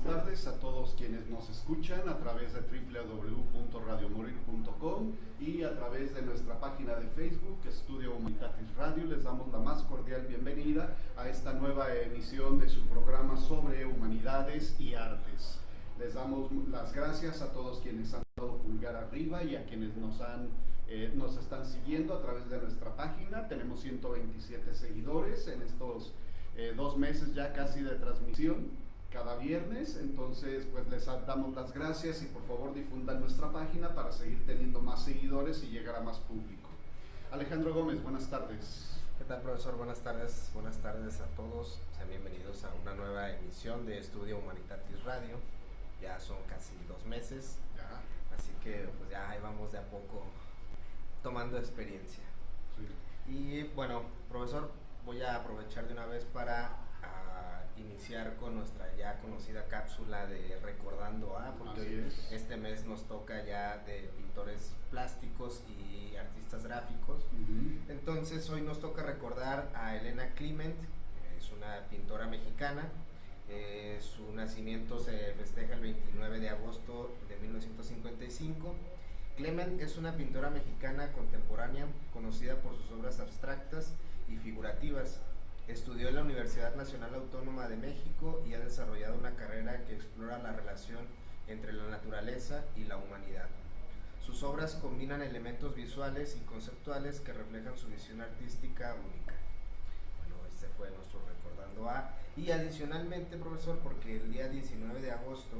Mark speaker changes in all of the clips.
Speaker 1: buenas tardes a todos quienes nos escuchan a través de www.radiomorir.com y a través de nuestra página de Facebook, Estudio Humanitatis Radio. Les damos la más cordial bienvenida a esta nueva emisión de su programa sobre humanidades y artes. Les damos las gracias a todos quienes han dado pulgar arriba y a quienes nos están siguiendo a través de nuestra página. Tenemos 127 seguidores en estos 2 meses ya casi de transmisión cada viernes, entonces pues les damos las gracias y por favor difundan nuestra página para seguir teniendo más seguidores y llegar a más público. Alejandro Gómez, buenas tardes.
Speaker 2: ¿Qué tal, profesor? Buenas tardes a todos. Sean bienvenidos a una nueva emisión de Estudio Humanitatis Radio. Ya son casi 2 meses,
Speaker 1: Ya.
Speaker 2: así que pues ya ahí vamos de a poco tomando experiencia.
Speaker 1: Sí.
Speaker 2: Y bueno, profesor, voy a aprovechar de una vez para iniciar con nuestra ya conocida cápsula de Recordando a, porque
Speaker 1: Así
Speaker 2: hoy,
Speaker 1: es.
Speaker 2: este mes nos toca ya de pintores plásticos y artistas gráficos. Entonces hoy nos toca recordar a Elena Clement. Es una pintora mexicana. Su nacimiento se festeja el 29 de agosto de 1955. Clement es una pintora mexicana contemporánea conocida por sus obras abstractas y figurativas. Estudió en la Universidad Nacional Autónoma de México y ha desarrollado una carrera que explora la relación entre la naturaleza y la humanidad. Sus obras combinan elementos visuales y conceptuales que reflejan su visión artística única. Bueno, este fue nuestro Recordando a. Y adicionalmente, profesor, porque el día 19 de agosto,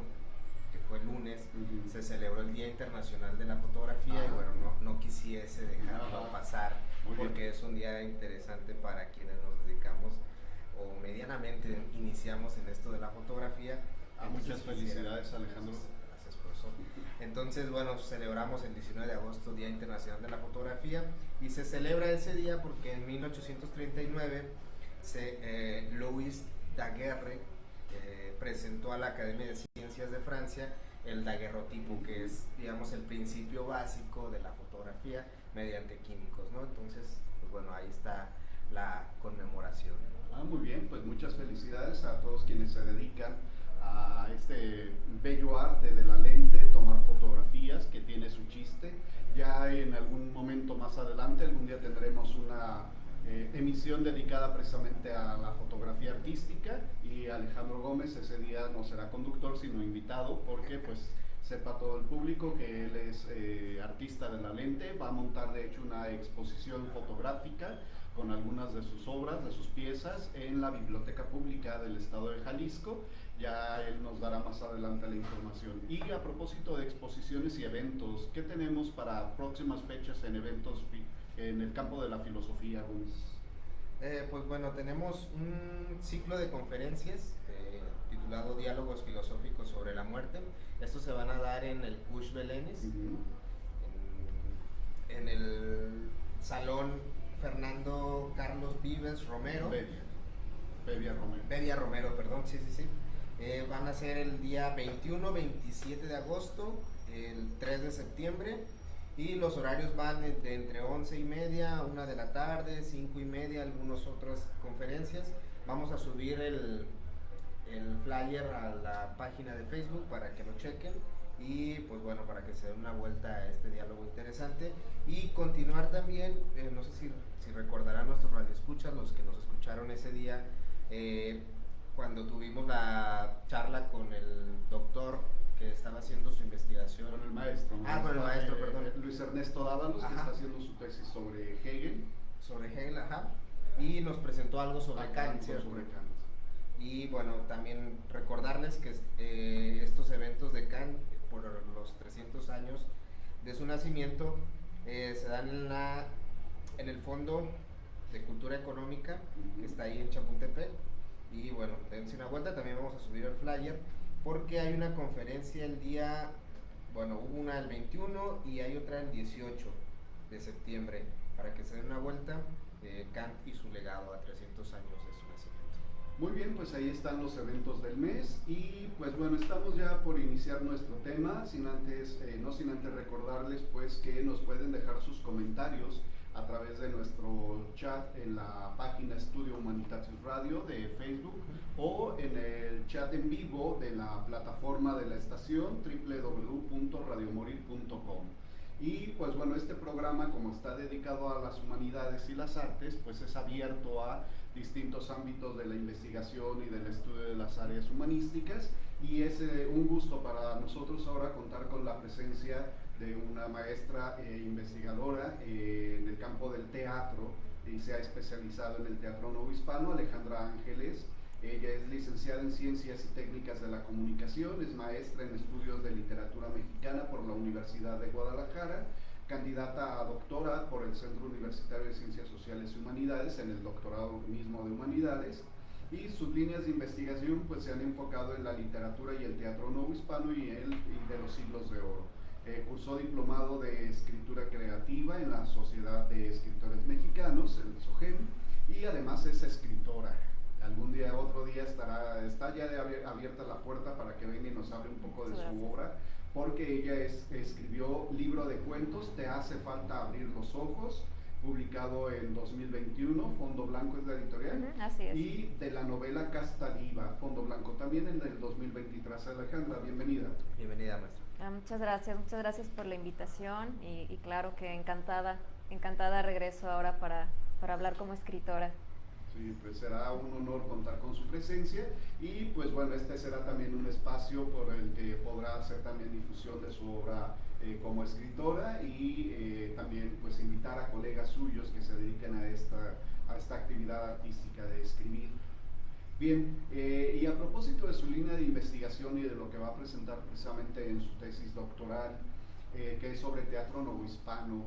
Speaker 2: que fue el lunes, se celebró el Día Internacional de la Fotografía. Y bueno, no quisiese dejarlo pasar, porque es un día interesante para quienes nos dedicamos o medianamente iniciamos en esto de la fotografía.
Speaker 1: Muchas felicidades, Alejandro.
Speaker 2: Gracias, profesor. Entonces, bueno, celebramos el 19 de agosto Día Internacional de la Fotografía, y se celebra ese día porque en 1839 Louis Daguerre presentó a la Academia de Ciencias de Francia el daguerrotipo, que es, digamos, el principio básico de la fotografía mediante químicos, ¿no? Entonces, pues bueno, ahí está la conmemoración.
Speaker 1: Muy bien, pues muchas felicidades a todos quienes se dedican a este bello arte de la lente, tomar fotografías, que tiene su chiste. Ya en algún momento más adelante, algún día tendremos una emisión dedicada precisamente a la fotografía artística, y Alejandro Gómez ese día no será conductor sino invitado, porque pues sepa todo el público que él es artista de la lente. Va a montar de hecho una exposición fotográfica con algunas de sus obras, de sus piezas, en la Biblioteca Pública del Estado de Jalisco. Ya él nos dará más adelante la información. Y a propósito de exposiciones y eventos, ¿qué tenemos para próximas fechas en eventos en el campo de la filosofía, Gómez?
Speaker 2: Pues bueno, tenemos un ciclo de conferencias titulado Diálogos Filosóficos sobre la Muerte. Estos se van a dar en el Cush Belénes, en el Salón Fernando Carlos Vives Romero. Bevia Romero, perdón, sí. Van a ser el día 21, 27 de agosto, el 3 de septiembre, y los horarios van entre 11:30, 1 de la tarde, 5:30, algunas otras conferencias. Vamos a subir el flyer a la página de Facebook para que lo chequen, y pues bueno, para que se den una vuelta a este diálogo interesante. Y continuar también, no sé si recordarán nuestros radioescuchas, los que nos escucharon ese día, cuando tuvimos la charla con el doctor que estaba haciendo su investigación.
Speaker 1: Con el maestro.
Speaker 2: Con el maestro, perdón.
Speaker 1: Luis Ernesto Dávalos, que está haciendo su tesis sobre Hegel.
Speaker 2: Y nos presentó algo sobre Kant, ¿cierto?
Speaker 1: Sobre Kant.
Speaker 2: Y bueno, también recordarles que estos eventos de Kant, por los 300 años de su nacimiento, se dan en el Fondo de Cultura Económica, que está ahí en Chapultepec. Y bueno, dense una vuelta. También vamos a subir el flyer, porque hay una conferencia el día, hubo una el 21 y hay otra el 18 de septiembre, para que se den una vuelta. Kant y su legado a 300 años de su nacimiento.
Speaker 1: Muy bien, pues ahí están los eventos del mes. Y pues bueno, estamos ya por iniciar nuestro tema, no sin antes recordarles pues que nos pueden dejar sus comentarios a través de nuestro chat en la página Estudio Humanitatis Radio de Facebook o en el chat en vivo de la plataforma de la estación www.radiomorir.com. Y pues bueno, este programa, como está dedicado a las humanidades y las artes, pues es abierto a distintos ámbitos de la investigación y del estudio de las áreas humanísticas, y es un gusto para nosotros ahora contar con la presencia de una maestra investigadora en el campo del teatro, y se ha especializado en el teatro novohispano, Alejandra Ángeles. Ella es licenciada en Ciencias y Técnicas de la Comunicación, es maestra en Estudios de Literatura Mexicana por la Universidad de Guadalajara, candidata a doctora por el Centro Universitario de Ciencias Sociales y Humanidades en el doctorado mismo de Humanidades, y sus líneas de investigación pues se han enfocado en la literatura y el teatro novohispano y de los siglos de oro. Cursó diplomado de escritura creativa en la Sociedad de Escritores Mexicanos, el SOGEM, y además es escritora. Algún día, otro día está ya abierta la puerta para que venga y nos hable un poco de su obra, porque ella escribió libro de cuentos, Te hace falta abrir los ojos, publicado en 2021, Fondo Blanco es la editorial,
Speaker 3: así es.
Speaker 1: Y de la novela Casta Diva, Fondo Blanco también en el 2023. Alejandra, bienvenida.
Speaker 2: Bienvenida, maestra.
Speaker 3: Muchas gracias por la invitación y claro que encantada regreso ahora para hablar como escritora.
Speaker 1: Sí, pues será un honor contar con su presencia, y pues bueno, este será también un espacio por el que podrá hacer también difusión de su obra como escritora, y también pues invitar a colegas suyos que se dediquen a esta actividad artística de escribir. Bien, y a propósito de su línea de investigación y de lo que va a presentar precisamente en su tesis doctoral, que es sobre teatro novohispano,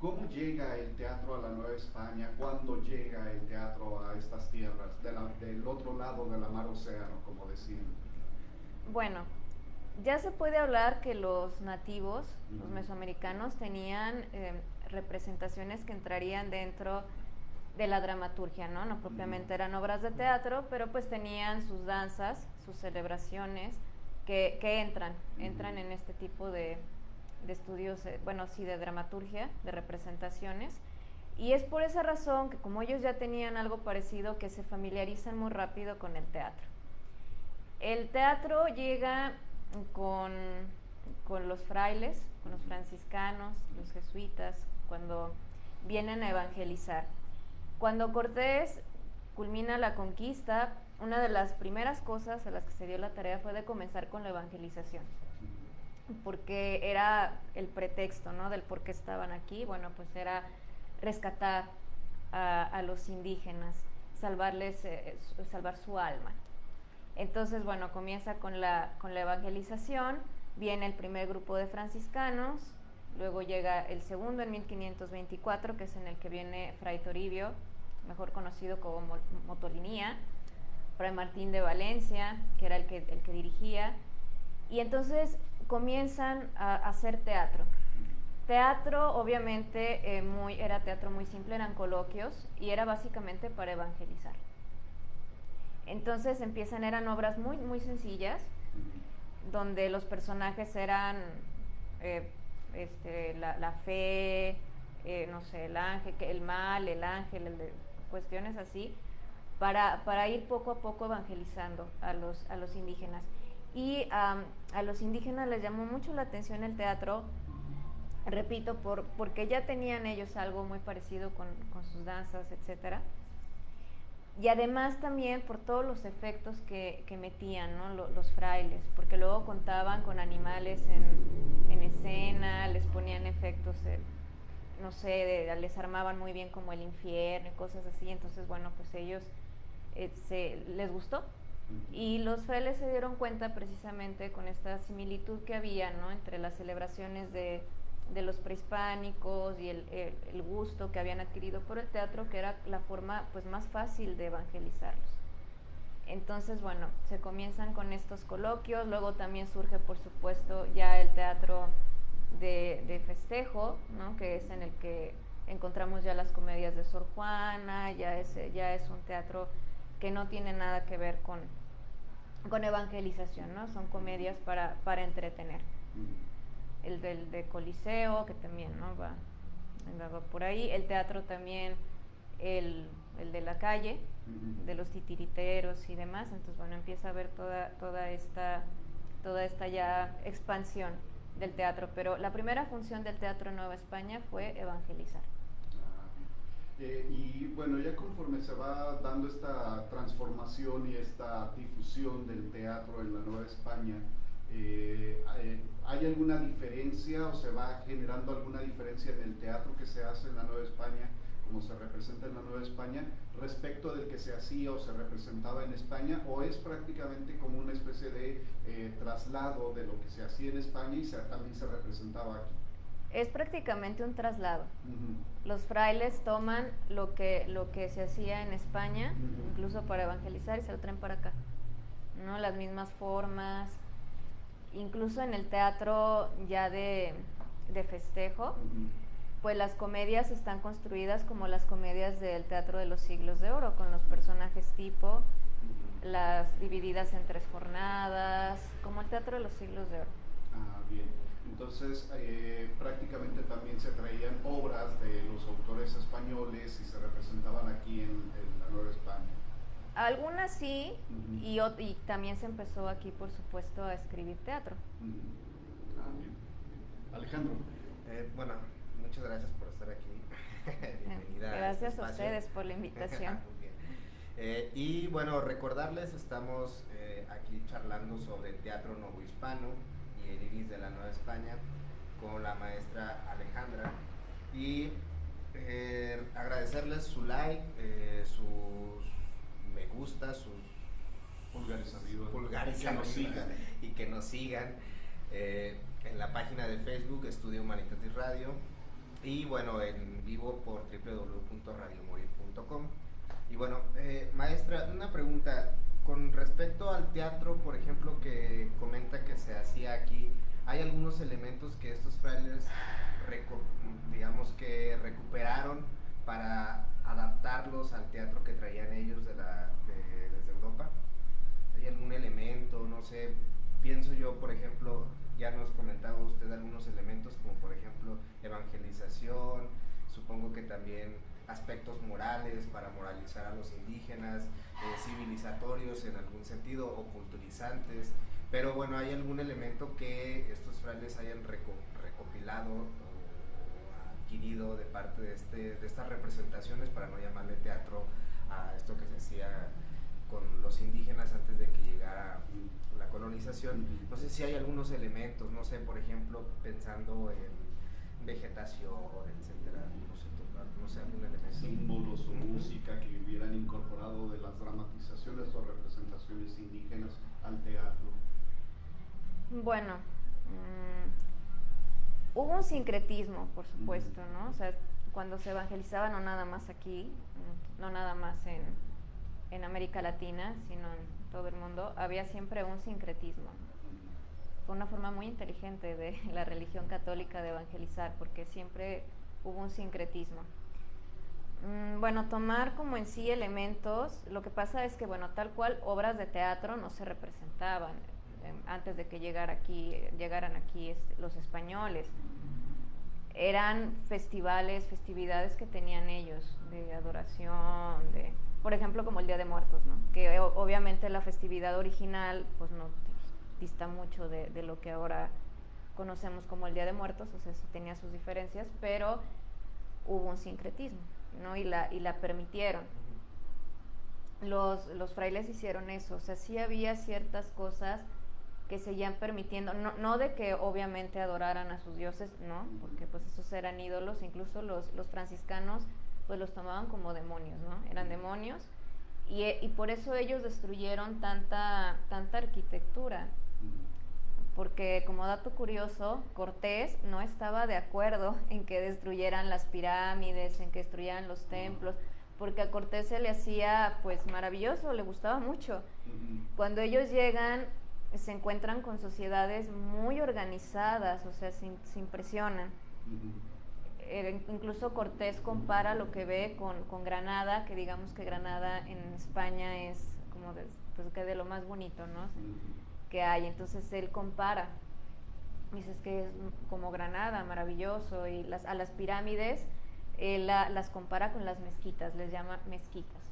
Speaker 1: ¿cómo llega el teatro a la Nueva España? ¿Cuándo llega el teatro a estas tierras, del otro lado de la mar océano, como decían?
Speaker 3: Bueno, ya se puede hablar que los nativos, los mesoamericanos, tenían representaciones que entrarían dentro de la dramaturgia, ¿no? No propiamente eran obras de teatro, pero pues tenían sus danzas, sus celebraciones, que entran en este tipo de estudios, de dramaturgia, de representaciones, y es por esa razón que como ellos ya tenían algo parecido, que se familiarizan muy rápido con el teatro. El teatro llega con los frailes, con los franciscanos, los jesuitas, cuando vienen a evangelizar. Cuando Cortés culmina la conquista, una de las primeras cosas a las que se dio la tarea fue de comenzar con la evangelización, porque era el pretexto, ¿no?, del por qué estaban aquí. Bueno, pues era rescatar a los indígenas, salvar su alma. Entonces, bueno, comienza con la evangelización, viene el primer grupo de franciscanos, luego llega el segundo en 1524, que es en el que viene Fray Toribio, mejor conocido como Motolinía, Fray Martín de Valencia, que era el que dirigía, y entonces comienzan a hacer teatro. Teatro, obviamente, era teatro muy simple, eran coloquios, y era básicamente para evangelizar. Entonces eran obras muy, muy sencillas, donde los personajes eran la fe, no sé, el ángel, el mal, el ángel, cuestiones así, para ir poco a poco evangelizando a los indígenas. Y a los indígenas les llamó mucho la atención el teatro, repito, porque ya tenían ellos algo muy parecido con sus danzas, etcétera. Y además también por todos los efectos que metían, ¿no?, los frailes, porque luego contaban con animales en escena, les ponían efectos, no sé, les armaban muy bien como el infierno y cosas así. Entonces, bueno, pues ellos les gustó, y los frailes se dieron cuenta precisamente con esta similitud que había, ¿no?, entre las celebraciones de los prehispánicos y el gusto que habían adquirido por el teatro, que era la forma pues más fácil de evangelizarlos. Entonces, bueno, se comienzan con estos coloquios, luego también surge, por supuesto, ya el teatro de festejo, ¿no?, que es en el que encontramos ya las comedias de Sor Juana. Ya es un teatro que no tiene nada que ver con evangelización, ¿no? Son comedias para entretener. El de Coliseo, que también, ¿no?, va por ahí. El teatro también, el de la calle, de los titiriteros y demás. Entonces, bueno, empieza a haber toda esta ya expansión del teatro. Pero la primera función del Teatro Nueva España fue evangelizar.
Speaker 1: Y bueno, ya conforme se va dando esta transformación y esta difusión del teatro en la Nueva España, ¿hay alguna diferencia o se va generando alguna diferencia en el teatro que se hace en la Nueva España, como se representa en la Nueva España, respecto del que se hacía o se representaba en España, o es prácticamente como una especie de traslado de lo que se hacía en España y también se representaba aquí?
Speaker 3: Es prácticamente un traslado. Los frailes toman lo que se hacía en España, incluso para evangelizar, y se lo traen para acá, ¿no? Las mismas formas, incluso en el teatro ya de festejo, pues las comedias están construidas como las comedias del Teatro de los Siglos de Oro, con los personajes tipo, las divididas en 3 jornadas, como el Teatro de los Siglos de Oro.
Speaker 1: Bien. Entonces, prácticamente también se traían obras de los autores españoles y se representaban aquí en la Nueva España.
Speaker 3: Algunas sí, y también se empezó aquí, por supuesto, a escribir teatro.
Speaker 1: Bien. Alejandro.
Speaker 2: Bueno, muchas gracias por estar aquí. Bienvenida.
Speaker 3: Gracias a ustedes por la invitación.
Speaker 2: Muy bien. Y bueno, recordarles, estamos aquí charlando sobre el teatro novohispano y el iris de la Nueva España con la maestra Alejandra, y agradecerles su like, sus me gusta, sus pulgares arriba y que nos sigan en la página de Facebook Estudio Humanitatis Radio, y bueno, en vivo por www.radiomorir.com. Y bueno, maestra, una pregunta con respecto al teatro, por ejemplo, que comenta que se hacía aquí. ¿Hay algunos elementos que estos frailes digamos que recuperaron para adaptarlos al teatro que traían ellos desde Europa? ¿Hay algún elemento? No sé, pienso yo, por ejemplo, ya nos comentaba usted algunos elementos como por ejemplo evangelización, supongo que también aspectos morales para moralizar a los indígenas, civilizatorios en algún sentido o culturizantes, pero bueno, ¿hay algún elemento que estos frailes hayan recopilado o adquirido de parte de estas representaciones, para no llamarle teatro a esto que se hacía con los indígenas antes de que llegara la colonización? No sé si hay algunos elementos, no sé, por ejemplo, pensando en vegetación, etcétera, no sé, algún elemento.
Speaker 1: Símbolos o música que hubieran incorporado de las dramatizaciones o representaciones indígenas al teatro.
Speaker 3: Bueno, hubo un sincretismo, por supuesto, ¿no? O sea, cuando se evangelizaba no nada más aquí, no nada más en América Latina, sino en todo el mundo, había siempre un sincretismo. Fue una forma muy inteligente de la religión católica de evangelizar, porque siempre hubo un sincretismo. Bueno, tomar como en sí elementos, lo que pasa es que, bueno, tal cual obras de teatro no se representaban antes de que llegaran aquí los españoles. Eran festividades que tenían ellos de adoración, por ejemplo, como el Día de Muertos, ¿no? Que obviamente la festividad original pues no dista mucho de lo que ahora conocemos como el Día de Muertos, o sea, sí tenía sus diferencias, pero hubo un sincretismo, ¿no? Y la permitieron. Los frailes hicieron eso, o sea, sí había ciertas cosas que seguían permitiendo, no de que obviamente adoraran a sus dioses, no, porque pues esos eran ídolos, incluso los franciscanos pues los tomaban como demonios, ¿no? Eran demonios, y por eso ellos destruyeron tanta arquitectura, porque como dato curioso, Cortés no estaba de acuerdo en que destruyeran las pirámides, en que destruyeran los templos, porque a Cortés se le hacía pues maravilloso, le gustaba mucho. Cuando ellos llegan, se encuentran con sociedades muy organizadas, o sea, se impresionan. Incluso Cortés compara lo que ve con Granada, que digamos que Granada en España es como pues que de lo más bonito, ¿no? Que hay. Entonces él compara dices que es como Granada, maravilloso, y a las pirámides las compara con las mezquitas, les llama mezquitas.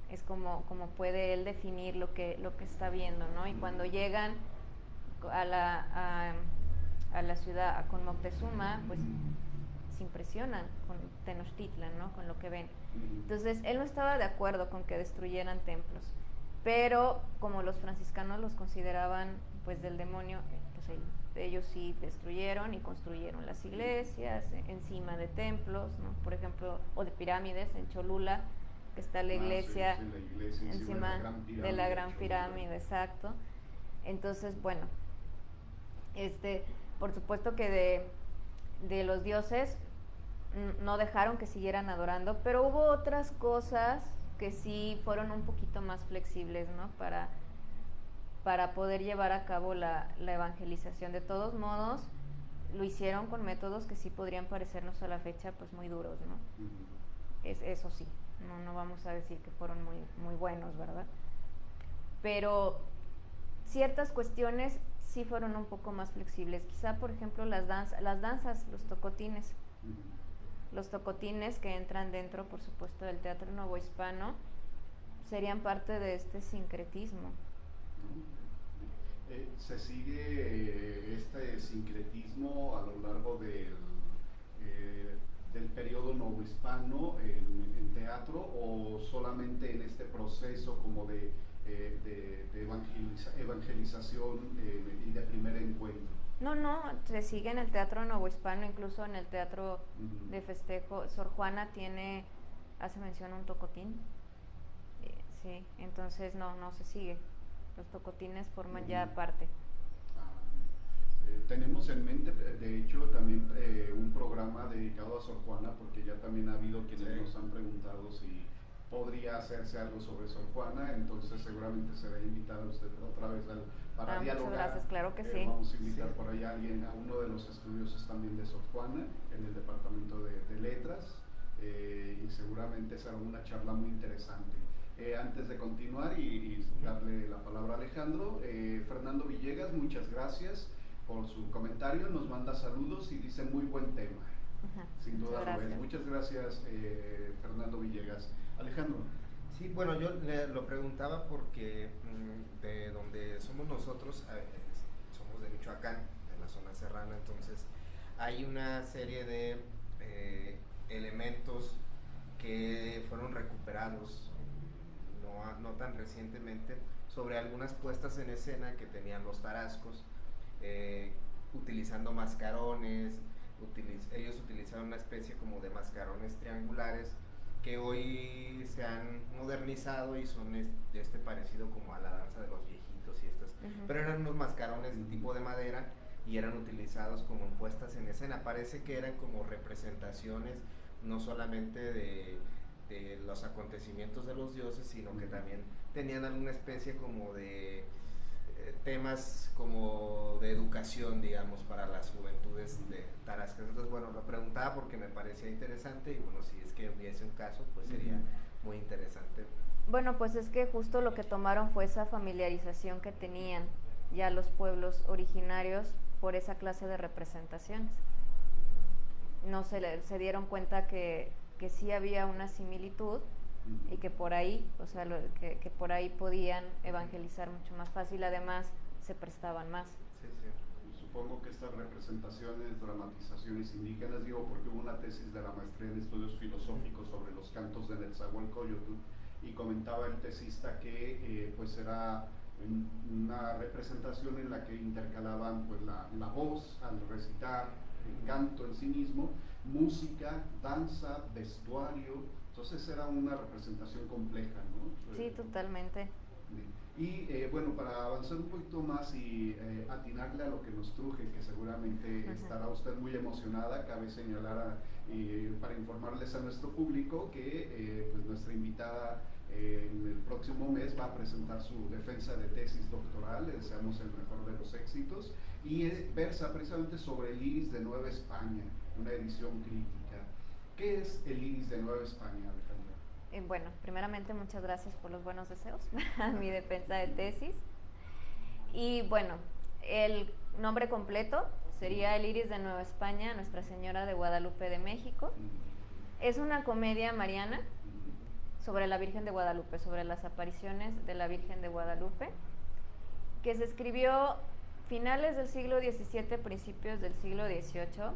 Speaker 3: Es como puede él definir lo que está viendo, ¿no? Y cuando llegan a la ciudad, con Moctezuma, pues se impresionan con Tenochtitlan, ¿no? Con lo que ven. Entonces, él no estaba de acuerdo con que destruyeran templos, pero como los franciscanos los consideraban, pues, del demonio, pues ellos sí destruyeron y construyeron las iglesias encima de templos, ¿no? Por ejemplo, o de pirámides, en Cholula, que está la iglesia,
Speaker 1: sí, la iglesia
Speaker 3: encima de la Gran Pirámide, exacto. Entonces, bueno, por supuesto que de los dioses no dejaron que siguieran adorando, pero hubo otras cosas que sí fueron un poquito más flexibles, ¿no? Para poder llevar a cabo la evangelización. De todos modos, lo hicieron con métodos que sí podrían parecernos a la fecha pues muy duros, ¿no? Eso sí, no vamos a decir que fueron muy, muy buenos, ¿verdad? Pero ciertas cuestiones sí fueron un poco más flexibles. Quizá, por ejemplo, las danzas, los tocotines. Los tocotines que entran dentro, por supuesto, del teatro novohispano, serían parte de este sincretismo.
Speaker 1: Se sigue este sincretismo a lo largo del periodo novohispano en teatro, o solamente en este proceso como de evangelización y de primer encuentro.
Speaker 3: No, se sigue en el teatro novohispano, incluso en el teatro de festejo. Sor Juana hace mención a un tocotín. Sí, entonces no se sigue. Los tocotines forman ya parte.
Speaker 1: Tenemos en mente, de hecho, también un programa dedicado a Sor Juana, porque ya también ha habido quienes nos han preguntado si podría hacerse algo sobre Sor Juana, entonces seguramente será invitado usted otra vez para dialogar.
Speaker 3: Muchas gracias, claro que sí.
Speaker 1: Vamos a invitar por ahí a alguien, a uno de los estudiosos también de Sor Juana, en el departamento de letras, y seguramente será una charla muy interesante. Antes de continuar y darle la palabra a Alejandro, Fernando Villegas, muchas gracias por su comentario, nos manda saludos y dice muy buen tema. Sin duda lo es. Muchas gracias, Fernando Villegas. Alejandro.
Speaker 2: Sí, bueno, yo lo preguntaba porque de donde somos nosotros, somos de Michoacán, de la zona serrana, entonces hay una serie de elementos que fueron recuperados no tan recientemente sobre algunas puestas en escena que tenían los tarascos, utilizando mascarones. Ellos utilizaron una especie como de mascarones triangulares que hoy se han modernizado y son de este parecido como a la danza de los viejitos y estas, pero eran unos mascarones de tipo de madera y eran utilizados como en puestas en escena. Parece que eran como representaciones no solamente de los acontecimientos de los dioses, sino que también tenían alguna especie como de temas como de educación, digamos, para las juventudes de tarascas. Entonces, bueno, lo preguntaba porque me parecía interesante y bueno, si es que hubiese un caso, pues sería muy interesante.
Speaker 3: Bueno, pues es que justo lo que tomaron fue esa familiarización que tenían ya los pueblos originarios por esa clase de representaciones. No se dieron cuenta que sí había una similitud y que por ahí, o sea, que por ahí podían evangelizar mucho más fácil, además se prestaban más.
Speaker 1: Sí. Supongo que estas representaciones, dramatizaciones indígenas, digo porque hubo una tesis de la maestría en estudios filosóficos sobre los cantos de Netzahualcóyotl y comentaba el tesista que pues era una representación en la que intercalaban pues la voz al recitar, el canto en sí mismo, música, danza, vestuario. Entonces era una representación compleja, ¿no?
Speaker 3: Sí, totalmente.
Speaker 1: Y bueno, para avanzar un poquito más y atinarle a lo que nos truje, que seguramente estará usted muy emocionada, cabe señalar para informarles a nuestro público que pues nuestra invitada en el próximo mes va a presentar su defensa de tesis doctoral, le deseamos el mejor de los éxitos, y versa precisamente sobre el Iris de Nueva España, una edición crítica. ¿Qué es el Iris de Nueva España, Alejandra?
Speaker 3: Bueno, primeramente muchas gracias por los buenos deseos a mi defensa de tesis. Y bueno, nombre completo sería El Iris de Nueva España, Nuestra Señora de Guadalupe de México. Es una comedia mariana sobre la Virgen de Guadalupe, sobre las apariciones de la Virgen de Guadalupe, que se escribió finales del siglo XVII, principios del siglo XVIII.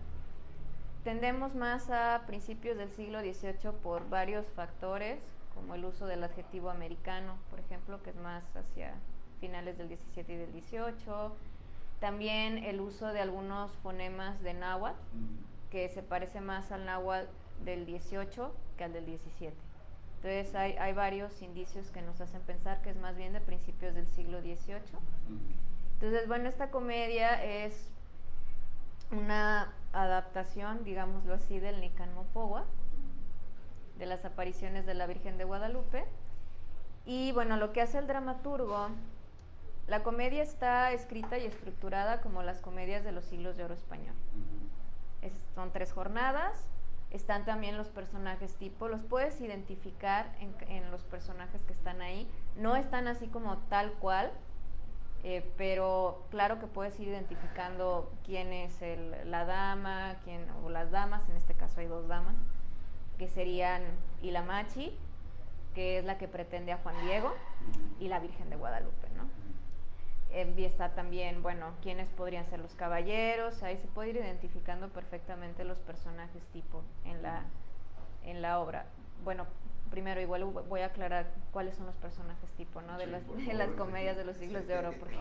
Speaker 3: Tendemos más a principios del siglo XVIII por varios factores, como el uso del adjetivo americano, por ejemplo, que es más hacia finales del XVII y del XVIII. También el uso de algunos fonemas de náhuatl, que se parece más al náhuatl del XVIII que al del XVII. Entonces hay varios indicios que nos hacen pensar que es más bien de principios del siglo XVIII. Entonces, bueno, esta comedia es una adaptación, digámoslo así, del Nican Mopohua, de las apariciones de la Virgen de Guadalupe. Y bueno, lo que hace el dramaturgo, la comedia está escrita y estructurada como las comedias de los siglos de oro español. Son 3 jornadas, están también los personajes tipo, los puedes identificar en los personajes que están ahí, no están así como tal cual, pero claro que puedes ir identificando quién es la dama, o las damas, en este caso hay 2 damas, que serían Ilamachi, que es la que pretende a Juan Diego, y la Virgen de Guadalupe, ¿no? Y está también, bueno, quiénes podrían ser los caballeros, ahí se puede ir identificando perfectamente los personajes tipo en la obra. Bueno, primero igual voy a aclarar cuáles son los personajes tipo, ¿no? De las comedias de los siglos de oro, porque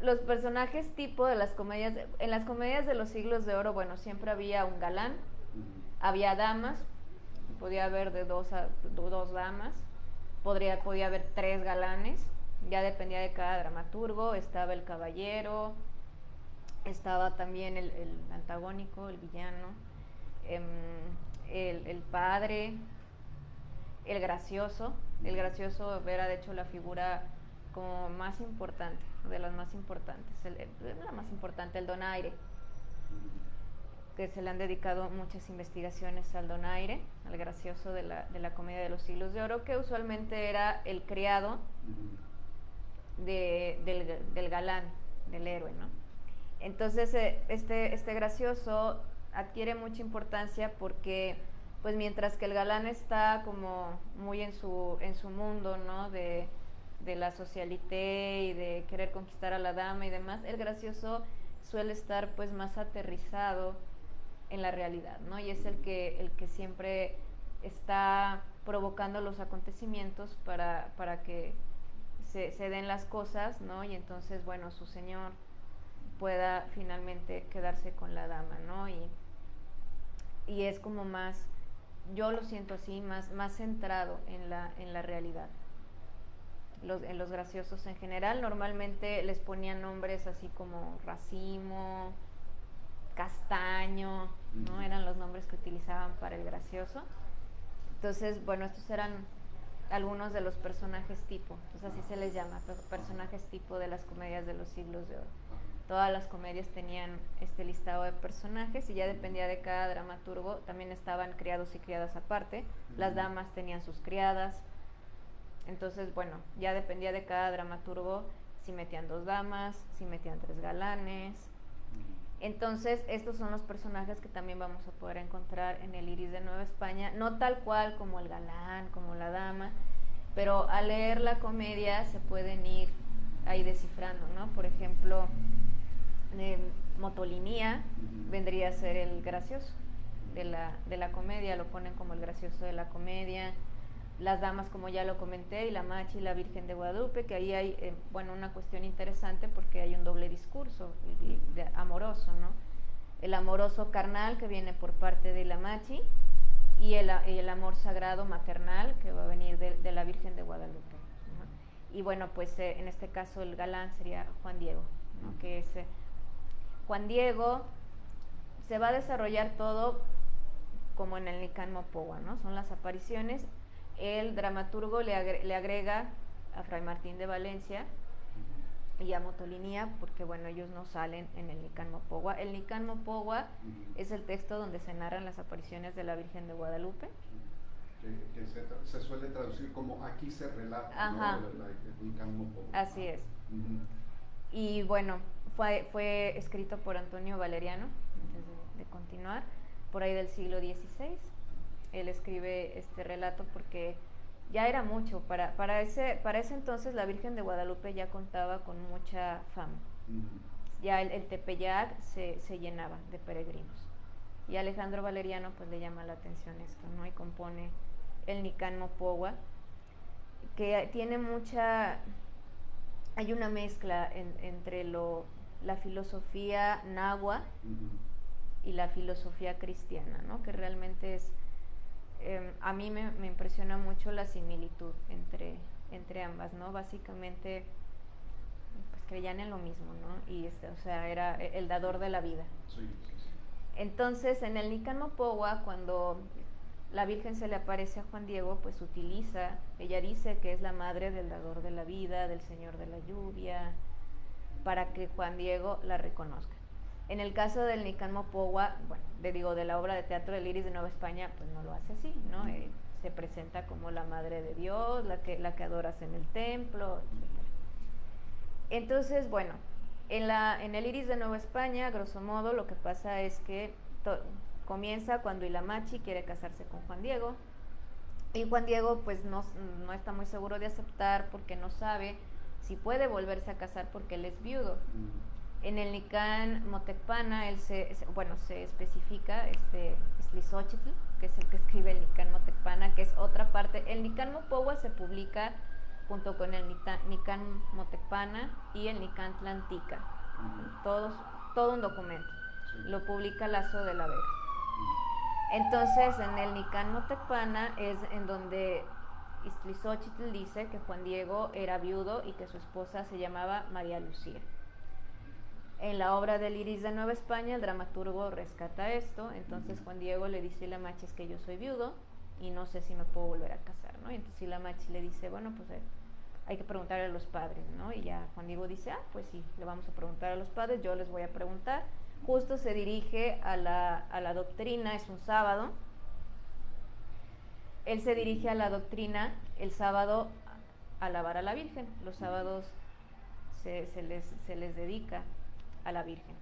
Speaker 3: los personajes tipo de las comedias, en las comedias de los siglos de oro, bueno, siempre había un galán, había damas, podía haber de 2 damas, podía haber 3 galanes, ya dependía de cada dramaturgo. Estaba el caballero, estaba también el antagónico, el villano, el padre, el gracioso. El gracioso era de hecho la figura como más importante, de las más importantes, la más importante, el donaire, que se le han dedicado muchas investigaciones al donaire, al gracioso de la comedia de los siglos de oro, que usualmente era el criado del galán, del héroe, ¿no? Entonces este gracioso adquiere mucha importancia porque pues mientras que el galán está como muy en su mundo, ¿no? De la socialité y de querer conquistar a la dama y demás, el gracioso suele estar pues más aterrizado en la realidad, ¿no? Y es el que siempre está provocando los acontecimientos para que se den las cosas, ¿no? Y entonces, bueno, su señor pueda finalmente quedarse con la dama, ¿no? Y es como más, yo lo siento así, más centrado en la realidad. En los graciosos en general, normalmente les ponían nombres así como Racimo, Castaño, ¿no? Eran los nombres que utilizaban para el gracioso. Entonces, bueno, estos eran algunos de los personajes tipo, pues así se les llama, personajes tipo de las comedias de los siglos de oro. Todas las comedias tenían este listado de personajes y ya dependía de cada dramaturgo. También estaban criados y criadas aparte, las damas tenían sus criadas. Entonces, bueno, ya dependía de cada dramaturgo si metían 2 damas, si metían 3 galanes. Entonces, estos son los personajes que también vamos a poder encontrar en el Iris de Nueva España, no tal cual como el galán, como la dama, pero al leer la comedia se pueden ir ahí descifrando, ¿no? Por ejemplo, Motolinía vendría a ser el gracioso de la comedia, lo ponen como el gracioso de la comedia. Las damas, como ya lo comenté, y la Machi y la Virgen de Guadalupe, que ahí hay, bueno, una cuestión interesante porque hay un doble discurso amoroso, ¿no? El amoroso carnal que viene por parte de la Machi y el amor sagrado maternal que va a venir de la Virgen de Guadalupe, ¿no? Y bueno, pues en este caso el galán sería Juan Diego, ¿no? Que es Juan Diego. Se va a desarrollar todo como en el Nican Mopohua, ¿no? Son las apariciones. El dramaturgo le agrega a Fray Martín de Valencia y a Motolinía, porque bueno, ellos no salen en el Nican Mopohua. El Nican Mopohua es el texto donde se narran las apariciones de la Virgen de Guadalupe.
Speaker 1: Que se suele traducir como aquí se relata,
Speaker 3: ajá,
Speaker 1: ¿no? El Nican Mopohua.
Speaker 3: Así es. Y bueno, fue escrito por Antonio Valeriano, antes de continuar, por ahí del siglo XVI. Él escribe este relato porque ya era mucho. Para ese entonces la Virgen de Guadalupe ya contaba con mucha fama. Ya el Tepeyac se llenaba de peregrinos. Y a Alejandro Valeriano pues le llama la atención esto, ¿no? Y compone el Nican Mopogua, que tiene hay una mezcla entre la filosofía nahua y la filosofía cristiana, ¿no? Que realmente es, a mí me impresiona mucho la similitud entre ambas, ¿no? Básicamente pues creían en lo mismo, ¿no? Y o sea, era el dador de la vida.
Speaker 1: Sí, sí, sí.
Speaker 3: Entonces, en el Nican Mopogua, cuando la Virgen se le aparece a Juan Diego, pues ella dice que es la madre del dador de la vida, del señor de la lluvia, para que Juan Diego la reconozca. En el caso del Nican Mopogua, bueno, de la obra de teatro del Iris de Nueva España, pues no lo hace así, ¿no? Se presenta como la madre de Dios, la que adoras en el templo, etc. Entonces, bueno, en el Iris de Nueva España, grosso modo, lo que pasa es que comienza cuando Ilamachi quiere casarse con Juan Diego, y Juan Diego pues no está muy seguro de aceptar porque no sabe si puede volverse a casar porque él es viudo. En el Nican Motecpana él se especifica Ixtlilxóchitl, que es el que escribe el Nican Motecpana, que es otra parte. El Nican Mopogua se publica junto con el Nican Motecpana y el Nican Tlantica, todo un documento. Lo publica Lazo de la Vega. Entonces, en el Nican Motecpana es en donde Ixtlilxóchitl dice que Juan Diego era viudo y que su esposa se llamaba María Lucía. En la obra del Iris de Nueva España, el dramaturgo rescata esto. Entonces Juan Diego le dice a Ilamachi, es que yo soy viudo y no sé si me puedo volver a casar, ¿no? Y entonces Ilamachi le dice, bueno, pues hay que preguntarle a los padres, ¿no? Y ya Juan Diego dice, pues sí, le vamos a preguntar a los padres, yo les voy a preguntar. Justo se dirige a la doctrina, es un sábado. Él se dirige a la doctrina el sábado a alabar a la Virgen. Los sábados se les dedica a la Virgen.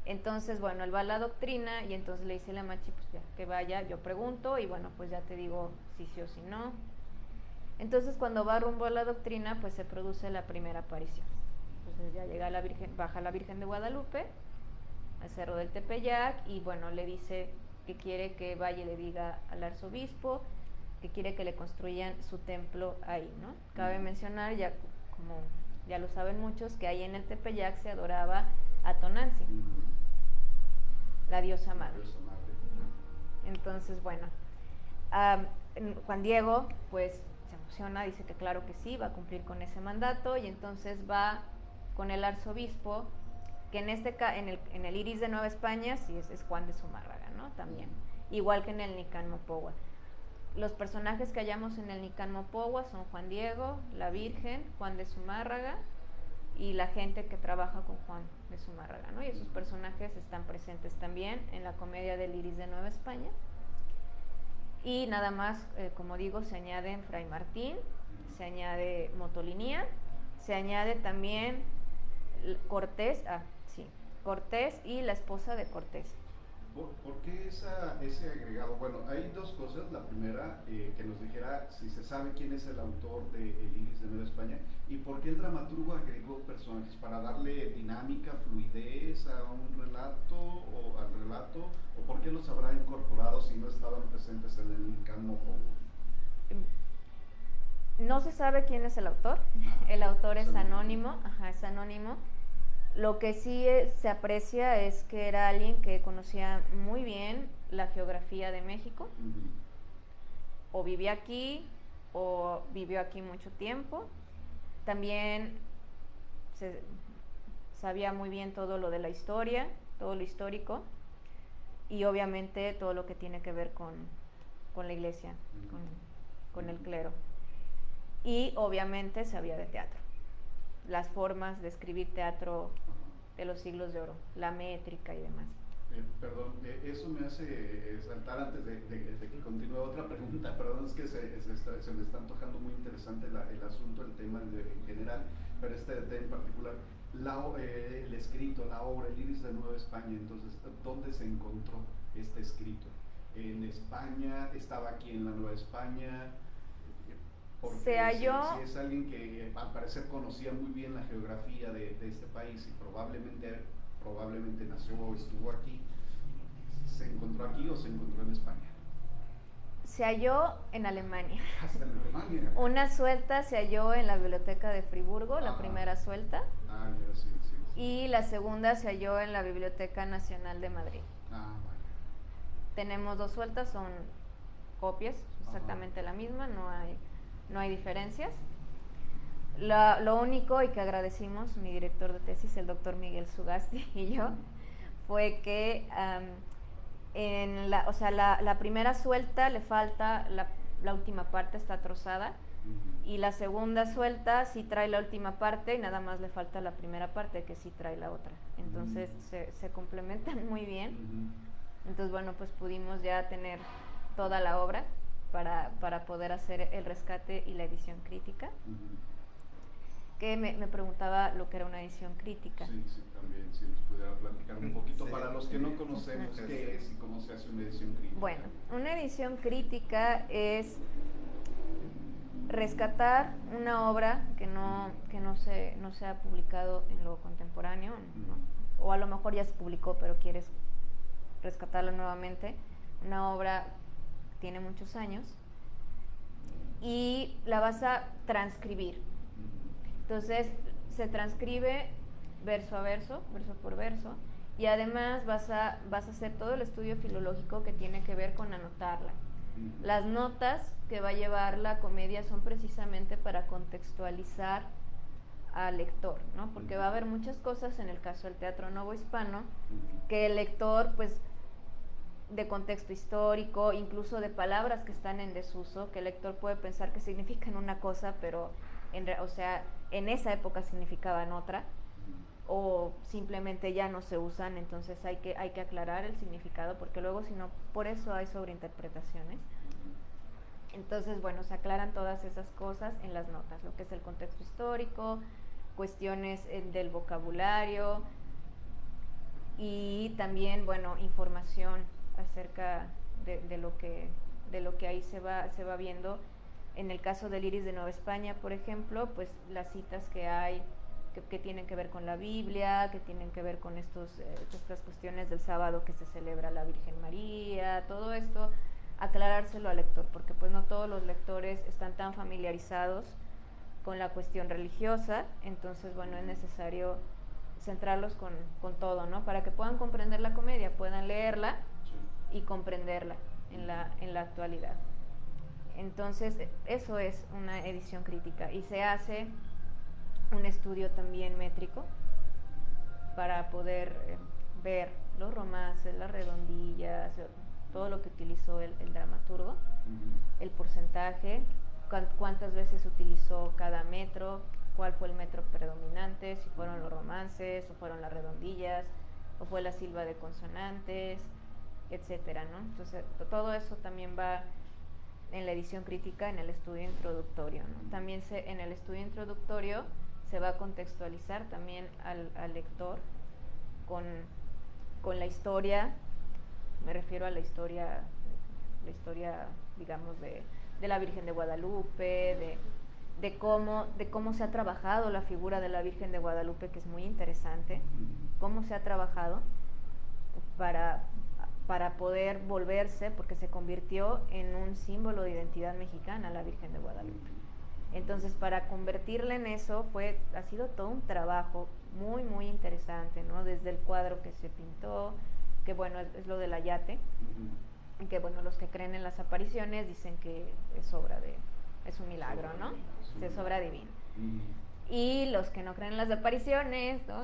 Speaker 3: Entonces, bueno, él va a la doctrina y entonces le dice a Ilamachi, pues ya, que vaya, yo pregunto y bueno, pues ya te digo si sí o si no. Entonces, cuando va rumbo a la doctrina, pues se produce la primera aparición. Entonces ya llega la Virgen, baja la Virgen de Guadalupe al Cerro del Tepeyac y bueno, le dice que quiere que vaya y le diga al arzobispo que quiere que le construyan su templo ahí, ¿no? Cabe mencionar, ya como ya lo saben muchos, que ahí en el Tepeyac se adoraba a Tonantzin, la diosa madre. Entonces, bueno, Juan Diego pues se emociona, dice que claro que sí, va a cumplir con ese mandato y entonces va con el arzobispo, que en el Iris de Nueva España sí es Juan de Zumárraga, ¿no? También, igual que en el Nican Mopogua. Los personajes que hallamos en el Nican Mopogua son Juan Diego, la Virgen, Juan de Zumárraga y la gente que trabaja con Juan de Zumárraga, ¿no? Y esos personajes están presentes también en la comedia del Iris de Nueva España. Y nada más, como digo, se añaden Fray Martín, se añade Motolinía, se añade también Cortés y la esposa de Cortés.
Speaker 1: ¿Por qué ese agregado? Bueno, hay dos cosas. La primera, que nos dijera si se sabe quién es el autor de El Iris de Nueva España y por qué el dramaturgo agregó personajes, para darle dinámica, fluidez a un relato o por qué los habrá incorporado si no estaban presentes en el Nican Mopogua.
Speaker 3: No se sabe quién es el autor. El autor es anónimo. Es anónimo. Lo que sí se aprecia es que era alguien que conocía muy bien la geografía de México, o vivía aquí, o vivió aquí mucho tiempo. También sabía muy bien todo lo de la historia, todo lo histórico, y obviamente todo lo que tiene que ver con la iglesia, con el clero. Y obviamente sabía de teatro, las formas de escribir teatro de los siglos de oro, la métrica y demás.
Speaker 1: Perdón, eso me hace saltar antes de que continúe otra pregunta. Perdón, es que se me está antojando muy interesante el asunto, el tema en general, pero este tema en particular. el escrito, la obra, el Iris de Nueva España, entonces, ¿dónde se encontró este escrito? ¿En España? ¿Estaba aquí en la Nueva España? Porque
Speaker 3: se halló,
Speaker 1: si es alguien que al parecer conocía muy bien la geografía de este país y probablemente nació o estuvo aquí, ¿se encontró aquí o se encontró en España?
Speaker 3: se halló en Alemania.
Speaker 1: Hasta en Alemania.
Speaker 3: Una suelta se halló en la biblioteca de Friburgo, la
Speaker 1: Ajá.
Speaker 3: primera suelta,
Speaker 1: Ah, ya, sí, sí, sí.
Speaker 3: y la segunda se halló en la Biblioteca Nacional de Madrid.
Speaker 1: Ah, vale.
Speaker 3: Tenemos 2 sueltas, son copias, exactamente la misma, no hay diferencias. Lo único, y que agradecimos mi director de tesis, el doctor Miguel Sugasti, y yo, fue que en la primera suelta le falta, la última parte está trozada, y la segunda suelta sí trae la última parte y nada más le falta la primera parte que sí trae la otra. Entonces se complementan muy bien. Entonces, bueno, pues pudimos ya tener toda la obra para poder hacer el rescate y la edición crítica. Que me preguntaba lo que era una edición crítica.
Speaker 1: Sí, sí, también, si nos pudiera platicar un poquito, sí, para los que no conocemos qué es y cómo se hace una edición crítica.
Speaker 3: Bueno, una edición crítica es rescatar una obra que no se ha publicado en lo contemporáneo, o a lo mejor ya se publicó, pero quieres rescatarla nuevamente. Una obra que tiene muchos años y la vas a transcribir. Entonces se transcribe verso a verso, verso por verso, y además vas a hacer todo el estudio filológico que tiene que ver con anotarla. Las notas que va a llevar la comedia son precisamente para contextualizar al lector, ¿no? Porque va a haber muchas cosas en el caso del teatro novohispano que el lector, pues, de contexto histórico, incluso de palabras que están en desuso, que el lector puede pensar que significan una cosa, pero en esa época significaban otra, o simplemente ya no se usan. Entonces hay que aclarar el significado, porque luego, si no, por eso hay sobreinterpretaciones. Entonces, bueno, se aclaran todas esas cosas en las notas, lo que es el contexto histórico, cuestiones del vocabulario, y también, bueno, información acerca de lo que ahí se va viendo. En el caso del Iris de Nueva España, por ejemplo, pues las citas que hay que tienen que ver con la Biblia, que tienen que ver con estas cuestiones del sábado que se celebra la Virgen María, todo esto, aclarárselo al lector, porque pues no todos los lectores están tan familiarizados con la cuestión religiosa. Entonces, bueno, es necesario centrarlos con todo, ¿no? Para que puedan comprender la comedia, puedan leerla y comprenderla en la actualidad. Entonces, eso es una edición crítica, y se hace un estudio también métrico para poder ver los romances, las redondillas, todo lo que utilizó el dramaturgo, el porcentaje, cuántas veces utilizó cada metro, cuál fue el metro predominante, si fueron los romances, o fueron las redondillas, o fue la silba de consonantes, etcétera, ¿no? Entonces, todo eso también va en la edición crítica, en el estudio introductorio, ¿no? También en el estudio introductorio se va a contextualizar también al lector con la historia. Me refiero a la historia, digamos, de la Virgen de Guadalupe, de cómo se ha trabajado la figura de la Virgen de Guadalupe, que es muy interesante, cómo se ha trabajado para poder volverse, porque se convirtió en un símbolo de identidad mexicana la Virgen de Guadalupe. Entonces, para convertirla en eso ha sido todo un trabajo muy, muy interesante, ¿no? Desde el cuadro que se pintó, que bueno, es lo del ayate, que bueno, los que creen en las apariciones dicen que es un milagro, ¿no? Es obra divina. Y los que no creen en las apariciones, ¿no?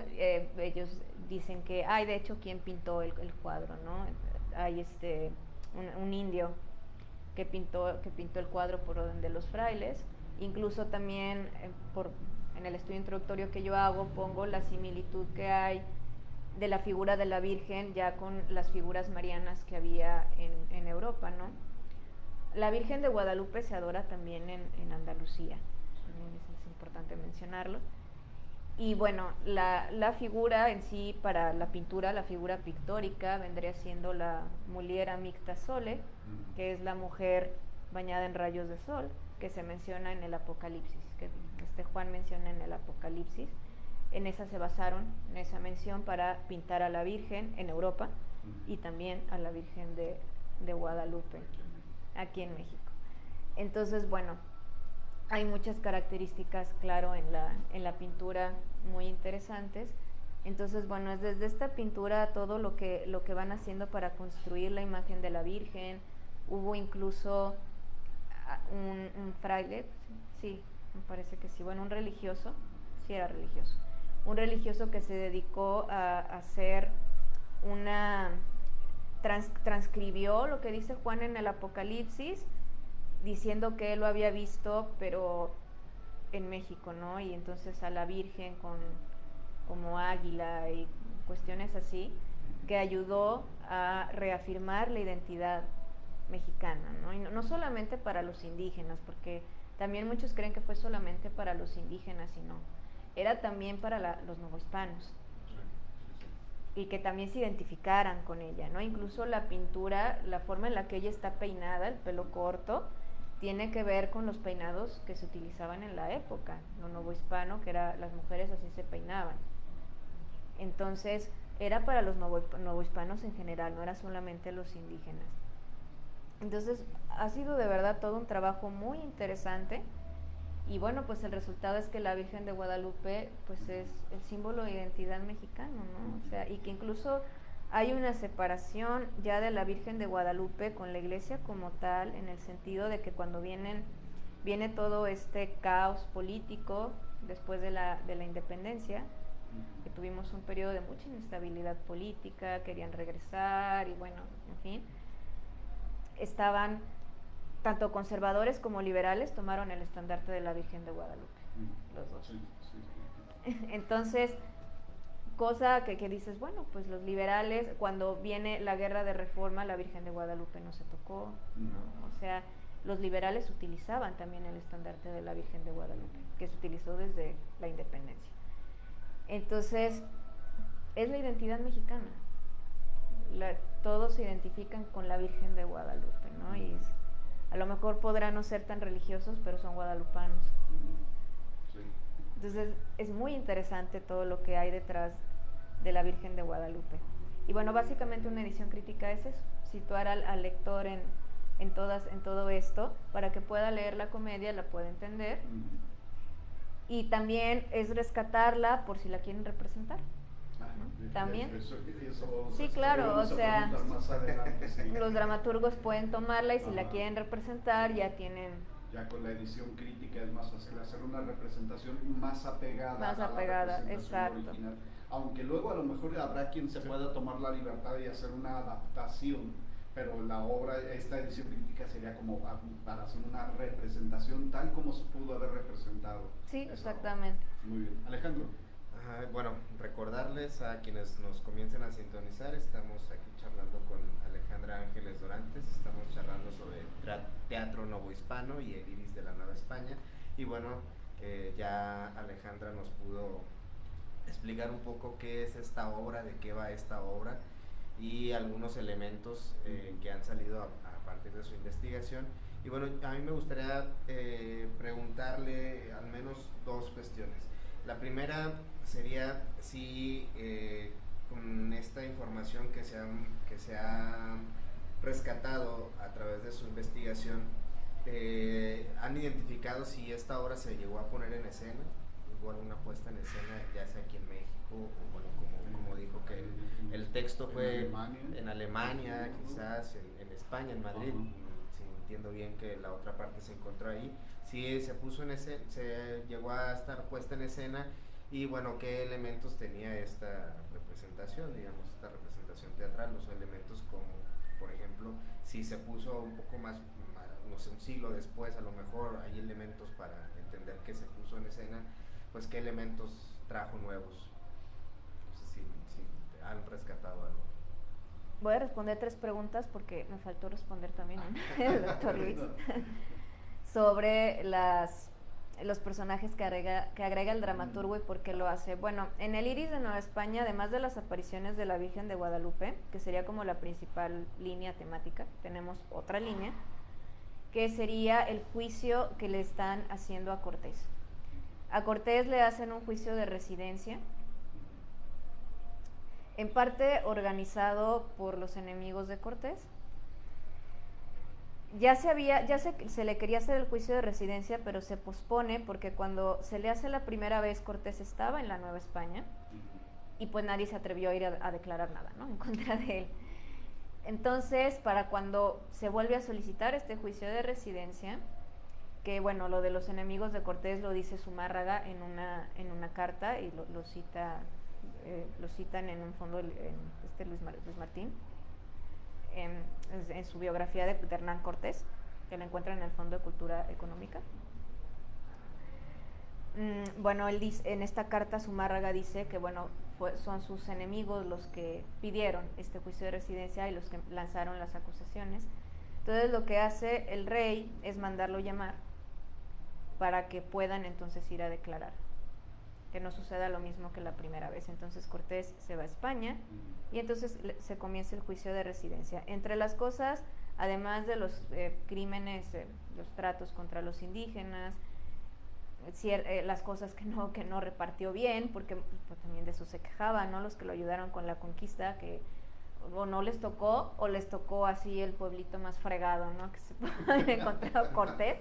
Speaker 3: Ellos dicen que hay, de hecho, quien pintó el cuadro, ¿no? Hay un indio que pintó el cuadro por orden de los frailes. Incluso también en el estudio introductorio que yo hago, pongo la similitud que hay de la figura de la Virgen ya con las figuras marianas que había en Europa, ¿no? La Virgen de Guadalupe se adora también en Andalucía, también es importante mencionarlo, Y bueno, la figura en sí para la pintura, la figura pictórica, vendría siendo la Muliera Micta Sole, que es la mujer bañada en rayos de sol, que se menciona en el Apocalipsis, que Juan menciona en el Apocalipsis. En esa se basaron, en esa mención, para pintar a la Virgen en Europa y también a la Virgen de Guadalupe, aquí en México. Entonces, bueno, hay muchas características, claro, en la pintura muy interesantes. Entonces, bueno, es desde esta pintura todo lo que van haciendo para construir la imagen de la Virgen. Hubo incluso un fraile, sí, me parece que sí, bueno, un religioso, sí era religioso, un religioso que se dedicó a hacer transcribió lo que dice Juan en el Apocalipsis, diciendo que él lo había visto, pero en México, ¿no? Y entonces a la Virgen como águila y cuestiones así, que ayudó a reafirmar la identidad mexicana, ¿no? Y no solamente para los indígenas, porque también muchos creen que fue solamente para los indígenas, y no, era también para los novohispanos, y que también se identificaran con ella, ¿no? Incluso la pintura, la forma en la que ella está peinada, el pelo corto, tiene que ver con los peinados que se utilizaban en la época, lo novohispano, que era, las mujeres así se peinaban. Entonces, era para los novohispanos en general, no era solamente los indígenas. Entonces, ha sido de verdad todo un trabajo muy interesante. Y bueno, pues el resultado es que la Virgen de Guadalupe pues es el símbolo de identidad mexicano, ¿no? O sea, y que incluso hay una separación ya de la Virgen de Guadalupe con la iglesia como tal, en el sentido de que cuando viene todo este caos político después de la independencia, que tuvimos un periodo de mucha inestabilidad política, querían regresar y bueno, en fin, estaban tanto conservadores como liberales, tomaron el estandarte de la Virgen de Guadalupe, los dos. Sí. Entonces, cosa que dices, bueno, pues los liberales, cuando viene la guerra de reforma, la Virgen de Guadalupe no se tocó, ¿no? O sea, los liberales utilizaban también el estandarte de la Virgen de Guadalupe, que se utilizó desde la independencia. Entonces, es la identidad mexicana. Todos se identifican con la Virgen de Guadalupe, ¿no? Y a lo mejor podrán no ser tan religiosos, pero son guadalupanos. Sí. Entonces, es muy interesante todo lo que hay detrás de la Virgen de Guadalupe. Y bueno, básicamente una edición crítica es eso, situar al lector en todo esto, para que pueda leer la comedia, la pueda entender, y también es rescatarla por si la quieren representar. ¿No? También. Eso, sí, claro, o sea, adelante, sí. Los dramaturgos pueden tomarla y si la quieren representar ya tienen...
Speaker 1: Ya con la edición crítica es más fácil hacer una representación más apegada a la representación
Speaker 3: exacto.
Speaker 1: original. Aunque luego a lo mejor habrá quien se pueda tomar la libertad de hacer una adaptación, pero la obra, esta edición crítica sería como para hacer una representación tal como se pudo haber representado.
Speaker 3: Sí, exactamente.
Speaker 1: Obra. Muy bien. Alejandro.
Speaker 2: Bueno, recordarles a quienes nos comiencen a sintonizar, estamos aquí charlando con Alejandra Ángeles Dorantes, estamos charlando sobre teatro novohispano y el iris de la Nueva España, y bueno, ya Alejandra nos pudo explicar un poco qué es esta obra, de qué va esta obra y algunos elementos que han salido a partir de su investigación. Y bueno, a mí me gustaría preguntarle al menos dos cuestiones. La primera sería si con esta información que se ha rescatado a través de su investigación, han identificado si esta obra se llegó a poner en escena, hubo alguna puesta en escena, ya sea aquí en México, o bueno, como dijo que el texto fue en Alemania, quizás en España, en Madrid, si entiendo bien que la otra parte se encontró ahí. Sí, se puso en escena, se llegó a estar puesta en escena, y bueno, qué elementos tenía esta representación, digamos, esta representación teatral, los elementos como, por ejemplo, si se puso un poco más, no sé, un siglo después, a lo mejor hay elementos para entender que se puso en escena, pues qué elementos trajo nuevos, no sé si han rescatado algo.
Speaker 3: Voy a responder 3 preguntas porque me faltó responder también el doctor Luis. Sobre los personajes que agrega el dramaturgo y por qué lo hace. Bueno, en el Iris de Nueva España, además de las apariciones de la Virgen de Guadalupe, que sería como la principal línea temática, tenemos otra línea, que sería el juicio que le están haciendo a Cortés. A Cortés le hacen un juicio de residencia, en parte organizado por los enemigos de Cortés. Se le quería hacer el juicio de residencia, pero se pospone porque cuando se le hace la primera vez, Cortés estaba en la Nueva España y pues nadie se atrevió a ir a declarar nada, ¿no?, en contra de él. Entonces, para cuando se vuelve a solicitar este juicio de residencia, que bueno, lo de los enemigos de Cortés lo dice Zumárraga en una carta y lo citan en un fondo Luis Martín, en su biografía de Hernán Cortés, que la encuentran en el Fondo de Cultura Económica. Bueno, él dice, en esta carta Zumárraga dice que bueno, son sus enemigos los que pidieron este juicio de residencia y los que lanzaron las acusaciones. Entonces lo que hace el rey es mandarlo llamar para que puedan entonces ir a declarar, que no suceda lo mismo que la primera vez. Entonces Cortés se va a España y entonces se comienza el juicio de residencia. Entre las cosas, además de los crímenes, los tratos contra los indígenas, las cosas que no repartió bien, porque pues, también de eso se quejaban, ¿no?, los que lo ayudaron con la conquista, que o no les tocó, o les tocó así el pueblito más fregado, ¿no?, que se puede encontrar Cortés,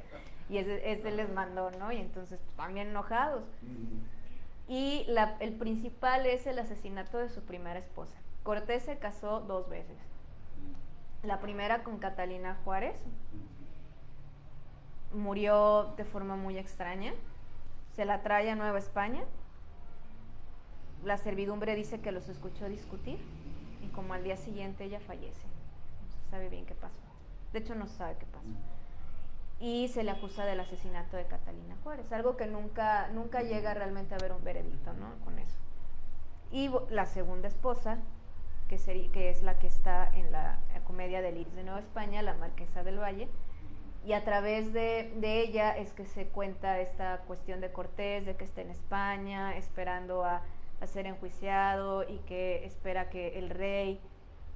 Speaker 3: y ese les mandó, ¿no?, y entonces pues, también enojados. Y el principal es el asesinato de su primera esposa. Cortés se casó 2 veces. La primera con Catalina Juárez. Murió de forma muy extraña. Se la trae a Nueva España. La servidumbre dice que los escuchó discutir y como al día siguiente ella fallece. No se sabe bien qué pasó. De hecho, no se sabe qué pasó. Y se le acusa del asesinato de Catalina Juárez, algo que nunca llega realmente a haber un veredicto, ¿no?, con eso. Y la segunda esposa, que es la que está en la comedia del Iris de Nueva España, la Marquesa del Valle, y a través de ella es que se cuenta esta cuestión de Cortés, de que está en España esperando a ser enjuiciado y que espera que el rey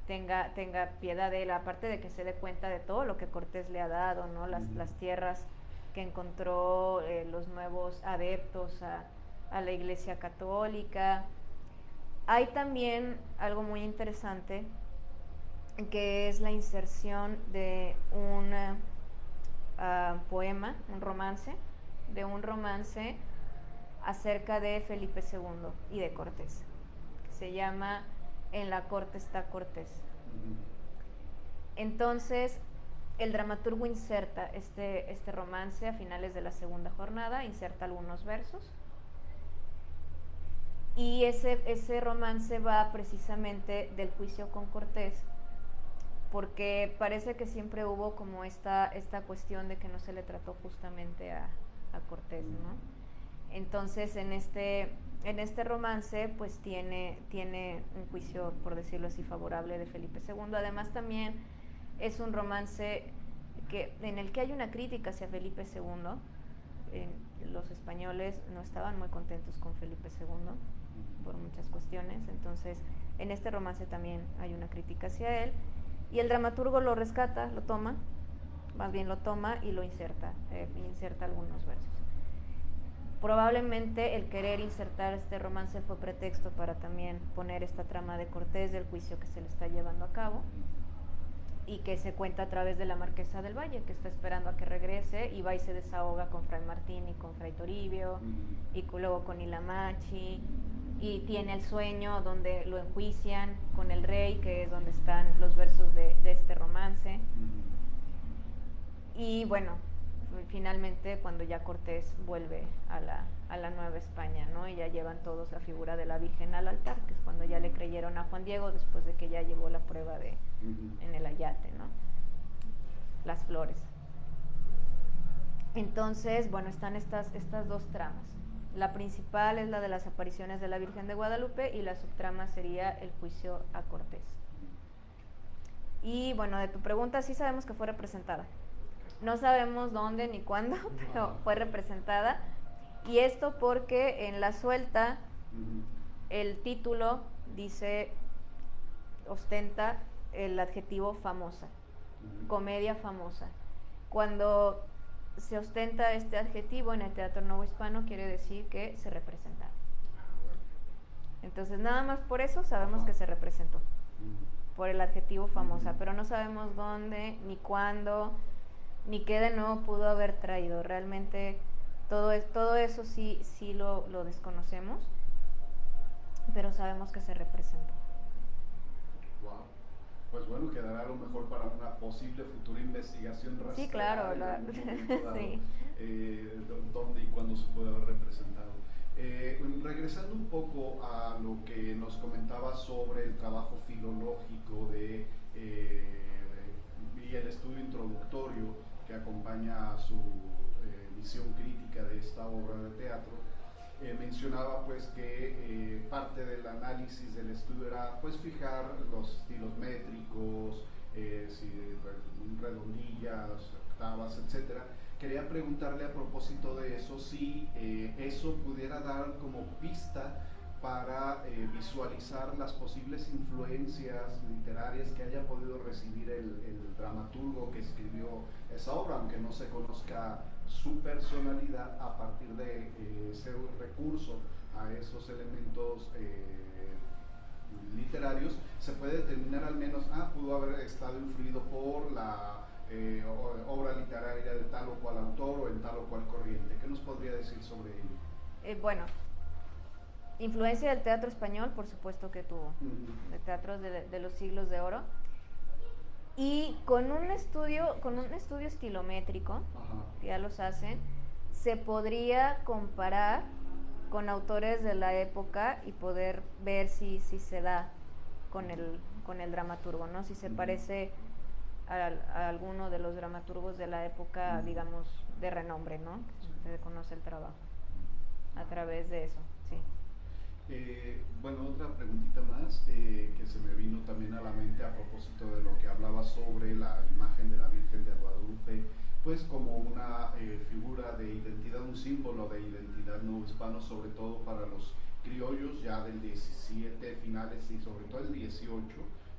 Speaker 3: tenga piedad de él, aparte de que se dé cuenta de todo lo que Cortés le ha dado, ¿no?, las tierras que encontró, los nuevos adeptos a la Iglesia Católica. Hay también algo muy interesante, que es la inserción de un poema, un romance acerca de Felipe II y de Cortés, que se llama En la corte está Cortés. Entonces, el dramaturgo inserta este romance a finales de la segunda jornada, inserta algunos versos, y ese romance va precisamente del juicio con Cortés, porque parece que siempre hubo como esta cuestión de que no se le trató justamente a Cortés, ¿no? Entonces, en este romance pues tiene un juicio, por decirlo así, favorable de Felipe II. Además también es un romance en el que hay una crítica hacia Felipe II. Los españoles no estaban muy contentos con Felipe II por muchas cuestiones, entonces en este romance también hay una crítica hacia él, y el dramaturgo lo rescata, lo toma y lo inserta algunos versos. Probablemente el querer insertar este romance fue pretexto para también poner esta trama de Cortés, del juicio que se le está llevando a cabo y que se cuenta a través de la Marquesa del Valle, que está esperando a que regrese y va y se desahoga con Fray Martín y con Fray Toribio y luego con Ilamachi, y tiene el sueño donde lo enjuician con el rey, que es donde están los versos de este romance. Y bueno, finalmente cuando ya Cortés vuelve a la Nueva España, ¿no?, y ya llevan todos la figura de la Virgen al altar, que es cuando ya le creyeron a Juan Diego después de que ya llevó la prueba en el ayate, ¿no?, las flores. Entonces, bueno, están estas 2 tramas. La principal es la de las apariciones de la Virgen de Guadalupe y la subtrama sería el juicio a Cortés. Y bueno, de tu pregunta, sí sabemos que fue representada. No sabemos dónde ni cuándo, pero fue representada. Y esto porque en La Suelta el título dice, ostenta el adjetivo famosa, comedia famosa. Cuando se ostenta este adjetivo en el Teatro Novohispano, quiere decir que se representa. Entonces, nada más por eso sabemos que se representó, por el adjetivo famosa, pero no sabemos dónde, ni cuándo, ni qué de nuevo pudo haber traído. Realmente todo eso sí lo desconocemos, pero sabemos que se representó.
Speaker 1: Wow. Pues bueno, quedará a lo mejor para una posible futura investigación rastrear.
Speaker 3: Sí, claro,
Speaker 1: sí. Dónde y cuándo se puede haber representado. Regresando un poco a lo que nos comentaba sobre el trabajo filológico y el estudio introductorio que acompaña a su visión crítica de esta obra de teatro, mencionaba pues que parte del análisis del estudio era pues fijar los estilos métricos, redondillas, octavas, etcétera. Quería preguntarle a propósito de eso si eso pudiera dar como pista para visualizar las posibles influencias literarias que haya podido recibir el dramaturgo que escribió esa obra, aunque no se conozca su personalidad. A partir de ese recurso a esos elementos literarios, se puede determinar al menos, pudo haber estado influido por la obra literaria de tal o cual autor o en tal o cual corriente. ¿Qué nos podría decir sobre ello?
Speaker 3: Bueno, influencia del teatro español, por supuesto que tuvo, de teatros de los siglos de oro, y con un estudio estilométrico, que ya los hacen, se podría comparar con autores de la época y poder ver si se da con el dramaturgo, ¿no? Si se parece a alguno de los dramaturgos de la época, digamos, de renombre, ¿no? Se conoce el trabajo a través de eso, sí.
Speaker 1: Bueno, otra preguntita más que se me vino también a la mente a propósito de lo que hablaba sobre la imagen de la Virgen de Guadalupe, pues como una figura de identidad, un símbolo de identidad novohispano, sobre todo para los criollos ya del 17 finales y sobre todo el 18,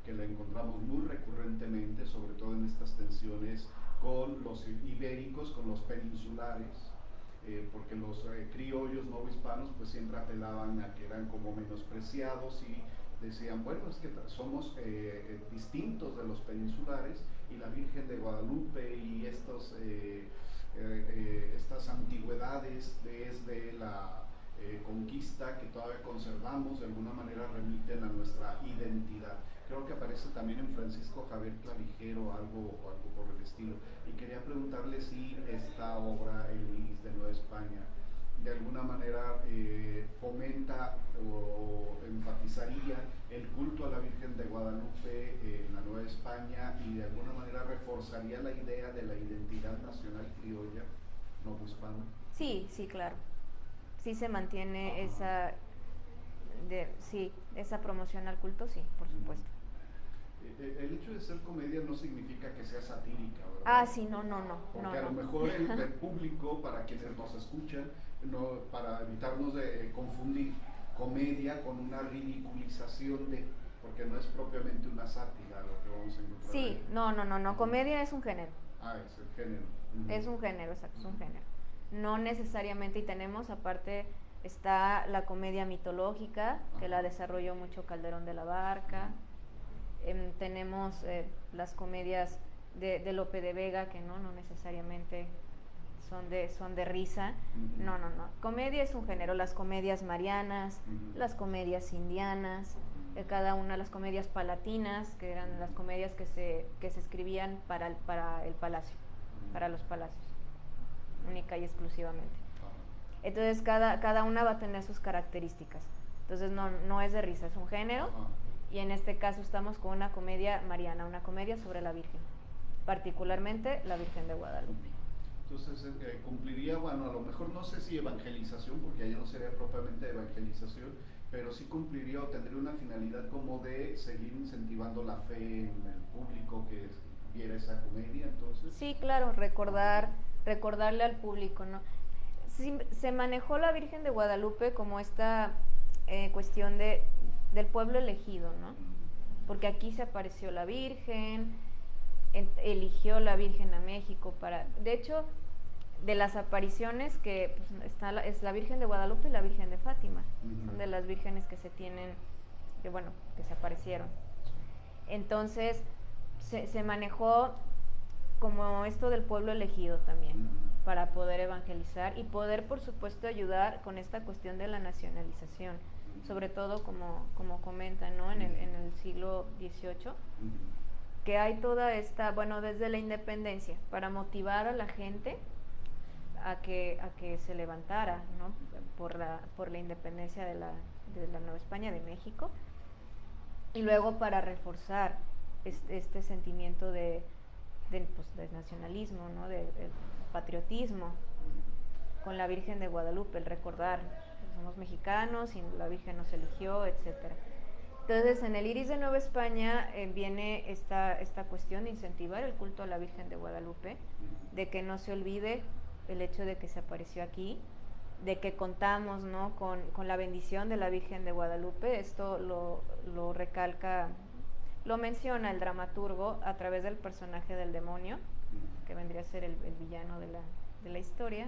Speaker 1: que la encontramos muy recurrentemente, sobre todo en estas tensiones con los ibéricos, con los peninsulares. Porque los criollos novohispanos pues siempre apelaban a que eran como menospreciados y decían, bueno, es que somos distintos de los peninsulares, y la Virgen de Guadalupe y estas antigüedades desde la conquista que todavía conservamos, de alguna manera remiten a nuestra identidad. Creo que aparece también en Francisco Javier Clavijero algo por el estilo, y quería preguntarle si esta obra, El Iris de Nueva España, de alguna manera fomenta o enfatizaría el culto a la Virgen de Guadalupe en la Nueva España, y de alguna manera reforzaría la idea de la identidad nacional criolla novohispana.
Speaker 3: Sí, claro. Sí se mantiene esa promoción al culto, sí, por supuesto.
Speaker 1: El hecho de ser comedia no significa que sea satírica, ¿verdad?
Speaker 3: Sí, no.
Speaker 1: Porque a lo mejor el público, para quienes nos escuchan, para evitarnos de confundir comedia con una ridiculización porque no es propiamente una sátira lo que vamos a encontrar.
Speaker 3: Sí,
Speaker 1: ahí.
Speaker 3: No, comedia es un género.
Speaker 1: Es el género.
Speaker 3: Es un género, exacto, es un género. No necesariamente, y tenemos aparte, está la comedia mitológica, que la desarrolló mucho Calderón de la Barca. Tenemos las comedias de Lope de Vega, que no necesariamente son de risa. No. Comedia es un género. Las comedias marianas, las comedias indianas, cada una, las comedias palatinas, que eran las comedias que se escribían para el palacio, para los palacios, única y exclusivamente. Entonces cada una va a tener sus características. Entonces no es de risa, es un género. Y en este caso estamos con una comedia mariana, una comedia sobre la Virgen, particularmente la Virgen de Guadalupe.
Speaker 1: Entonces cumpliría, bueno, a lo mejor no sé si evangelización, porque allá no sería propiamente evangelización, pero sí cumpliría o tendría una finalidad como de seguir incentivando la fe en el público, que viera esa comedia entonces.
Speaker 3: Sí, claro, recordarle al público, ¿no? Sí, se manejó la Virgen de Guadalupe como esta cuestión del pueblo elegido, ¿no? Porque aquí se apareció la Virgen, eligió la Virgen a México para... De hecho, de las apariciones que pues, es la Virgen de Guadalupe y la Virgen de Fátima. Son de las vírgenes que se tienen, que se aparecieron. Entonces, se manejó como esto del pueblo elegido también, para poder evangelizar y poder, por supuesto, ayudar con esta cuestión de la nacionalización, sobre todo como comentan, ¿no? En el siglo XVIII, que hay toda esta, desde la independencia, para motivar a la gente a que se levantara, ¿no? por la independencia de la Nueva España, de México, y luego para reforzar este sentimiento de nacionalismo, ¿no? de patriotismo, con la Virgen de Guadalupe, el recordar que somos mexicanos y la Virgen nos eligió, etcétera. Entonces, en el Iris de Nueva España viene esta cuestión de incentivar el culto a la Virgen de Guadalupe, de que no se olvide el hecho de que se apareció aquí, de que contamos, ¿no? con la bendición de la Virgen de Guadalupe. Esto lo recalca, lo menciona el dramaturgo a través del personaje del demonio, que vendría a ser el villano de la historia.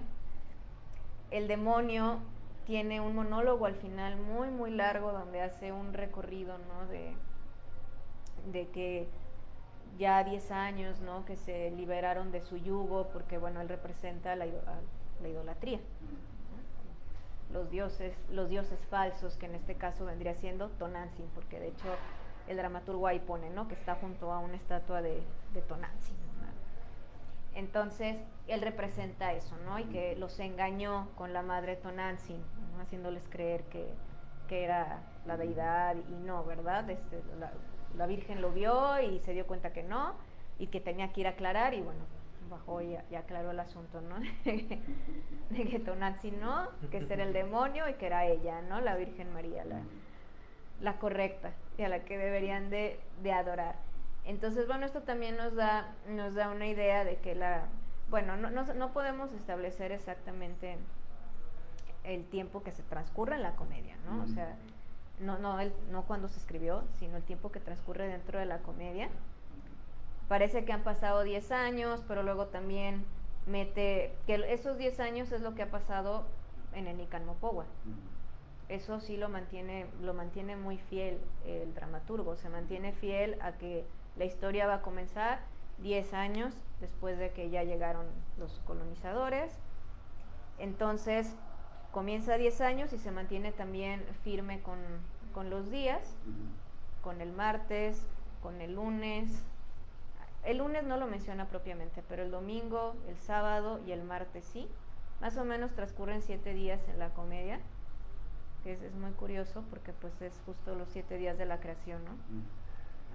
Speaker 3: El demonio tiene un monólogo al final muy muy largo donde hace un recorrido, ¿no? de que ya 10 años, ¿no? que se liberaron de su yugo, porque él representa la idolatría, ¿no? los dioses falsos, que en este caso vendría siendo Tonantzin, porque de hecho el dramaturgo ahí pone, ¿no? que está junto a una estatua de Tonantzin, ¿no? Entonces él representa eso, ¿no? y que los engañó con la madre Tonantzin, ¿no? haciéndoles creer que era la deidad, y no, ¿verdad? La Virgen lo vio y se dio cuenta que no, y que tenía que ir a aclarar, y bajó y aclaró el asunto, ¿no? de que Tonantzin no, que ese era el demonio y que era ella, ¿no? La Virgen María, la correcta, y a la que deberían de adorar. Entonces, esto también nos da una idea de que no podemos establecer exactamente el tiempo que se transcurre en la comedia, ¿no? O sea, no cuando se escribió, sino el tiempo que transcurre dentro de la comedia. Parece que han pasado 10 años, pero luego también mete que esos 10 años es lo que ha pasado en el Nican Mopogua. Eso sí lo mantiene muy fiel el dramaturgo, se mantiene fiel a que la historia va a comenzar 10 años después de que ya llegaron los colonizadores. Entonces comienza 10 años y se mantiene también firme con los días, con el martes, con el lunes. El lunes no lo menciona propiamente, pero el domingo, el sábado y el martes sí. Más o menos transcurren 7 días en la comedia, que es muy curioso porque pues es justo los 7 días de la creación, ¿no?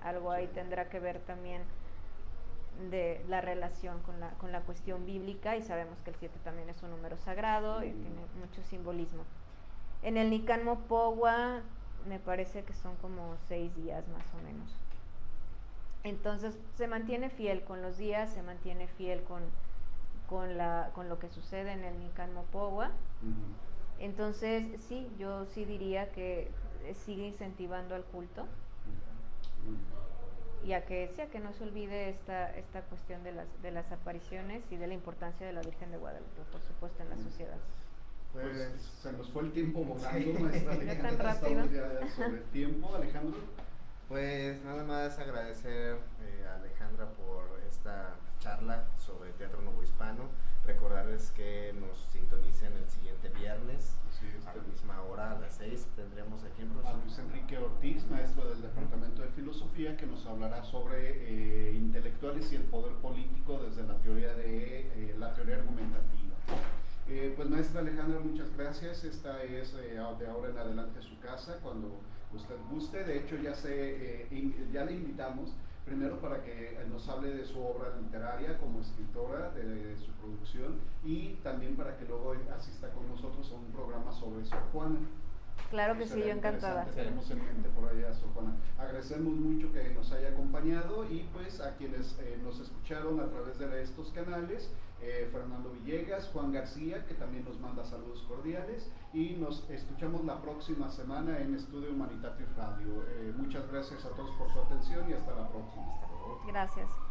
Speaker 3: Algo ahí tendrá que ver también de la relación con la cuestión bíblica, y sabemos que el 7 también es un número sagrado y tiene mucho simbolismo. En el Nican Mopogua me parece que son como 6 días más o menos. Entonces se mantiene fiel con los días, se mantiene fiel con lo que sucede en el Nican Mopogua. Entonces sí, yo sí diría que sigue incentivando al culto, y a que no se olvide esta cuestión de las apariciones y de la importancia de la Virgen de Guadalupe, por supuesto, en la sociedad.
Speaker 1: Pues se nos fue el tiempo volando, maestra Alejandra.
Speaker 3: ¿Tan rápido?
Speaker 1: Estamos ya sobre el tiempo, Alejandro.
Speaker 2: Pues nada más agradecer a Alejandra por esta charla sobre teatro novohispano. Recordarles que nos sintonicen el siguiente viernes a la misma hora, a las 6. Tendremos aquí
Speaker 1: a Luis Enrique Ortiz, maestro del Departamento de Filosofía, que nos hablará sobre intelectuales y el poder político desde la teoría argumentativa. Pues maestra Alejandra, muchas gracias. Esta es de ahora en adelante su casa, cuando usted guste. De hecho ya le invitamos primero para que nos hable de su obra literaria como escritora, de su producción, y también para que luego asista con nosotros a un programa sobre Sor Juana.
Speaker 3: Claro que sí, yo encantada.
Speaker 1: Tenemos en mente por allá, Sor Juana. Agradecemos mucho que nos haya acompañado y pues a quienes nos escucharon a través de estos canales, Fernando Villegas, Juan García, que también nos manda saludos cordiales, y nos escuchamos la próxima semana en Estudio Humanitatis Radio. Muchas gracias a todos por su atención y hasta la próxima.
Speaker 3: Gracias.